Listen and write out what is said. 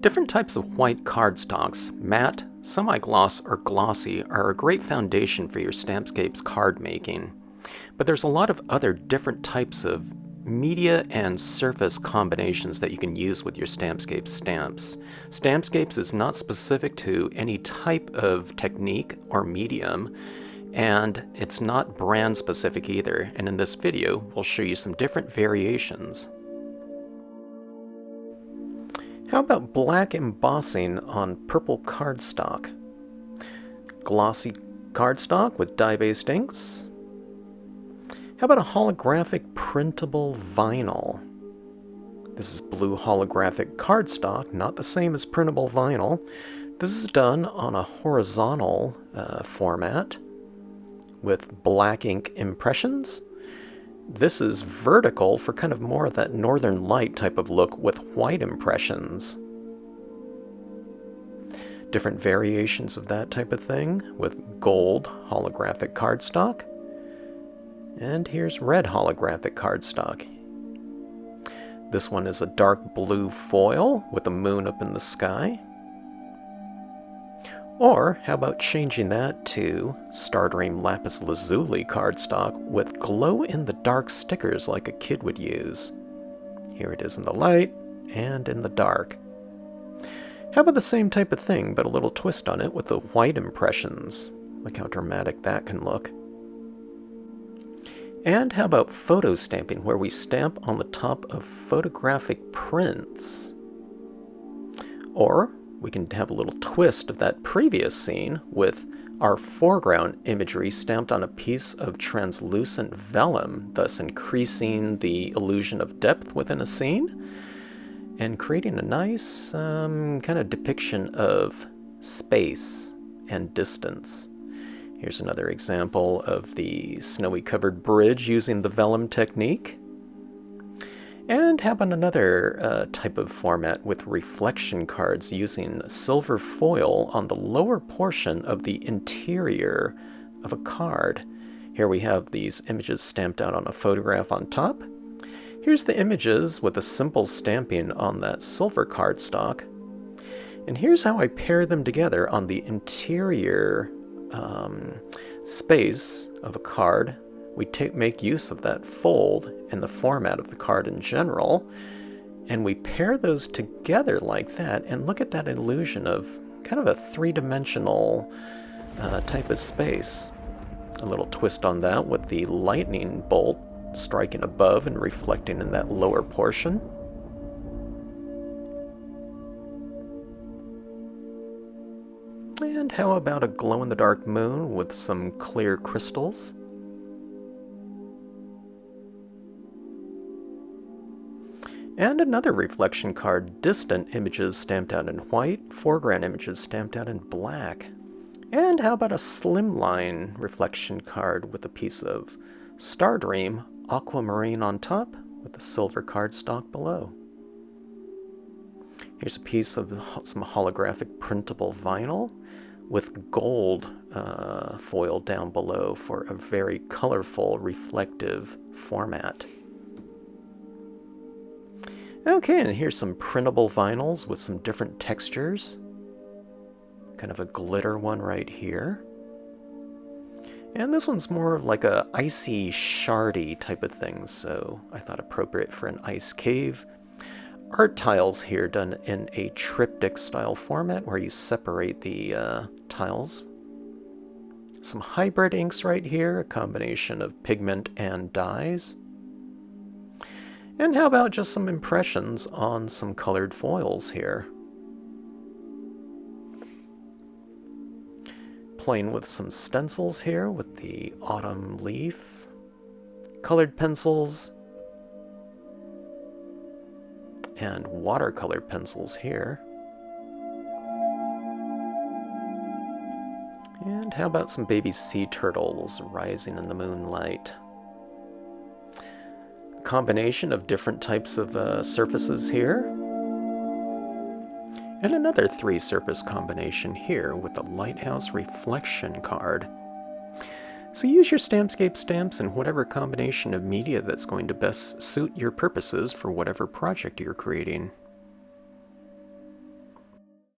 Different types of white cardstocks, matte, semi-gloss, or glossy, are a great foundation for your Stampscapes card making. But there's a lot of other different types of media and surface combinations that you can use with your Stampscapes stamps. Stampscapes is not specific to any type of technique or medium, and it's not brand specific either, and in this video we'll show you some different variations. How about black embossing on purple cardstock? Glossy cardstock with dye-based inks? How about a holographic printable vinyl? This is blue holographic cardstock, not the same as printable vinyl. This is done on a horizontal format with black ink impressions. This is vertical for kind of more of that northern light type of look with white impressions. Different variations of that type of thing with gold holographic cardstock. And here's red holographic cardstock. This one is a dark blue foil with the moon up in the sky. Or how about changing that to Stardream Lapis Lazuli cardstock with glow-in-the-dark stickers like a kid would use. Here it is in the light and in the dark. How about the same type of thing but a little twist on it with the white impressions? Look how dramatic that can look. And how about photo stamping, where we stamp on the top of photographic prints? Or we can have a little twist of that previous scene with our foreground imagery stamped on a piece of translucent vellum, thus increasing the illusion of depth within a scene and creating a nice kind of depiction of space and distance. Here's another example of the snowy covered bridge using the vellum technique. And how about another type of format with reflection cards using silver foil on the lower portion of the interior of a card. Here we have these images stamped out on a photograph on top. Here's the images with a simple stamping on that silver cardstock. And here's how I pair them together on the interior space of a card. We make use of that fold and the format of the card in general, and we pair those together like that, and look at that illusion of kind of a three-dimensional type of space. A little twist on that with the lightning bolt striking above and reflecting in that lower portion. And how about a glow-in-the-dark moon with some clear crystals? And another reflection card, distant images stamped out in white, foreground images stamped out in black. And how about a slimline reflection card with a piece of Stardream aquamarine on top with the silver cardstock below. Here's a piece of some holographic printable vinyl with gold foil down below for a very colorful, reflective format. Okay, and here's some printable vinyls with some different textures. Kind of a glitter one right here. And this one's more of like a icy, shardy type of thing, so I thought appropriate for an ice cave. Art tiles here done in a triptych style format where you separate the tiles. Some hybrid inks right here, a combination of pigment and dyes. And how about just some impressions on some colored foils here? Playing with some stencils here with the autumn leaf, colored pencils, and watercolor pencils here. And how about some baby sea turtles rising in the moonlight? Combination of different types of surfaces here, and another 3-surface combination here with the lighthouse reflection card. So use your Stampscape stamps in whatever combination of media that's going to best suit your purposes for whatever project you're creating.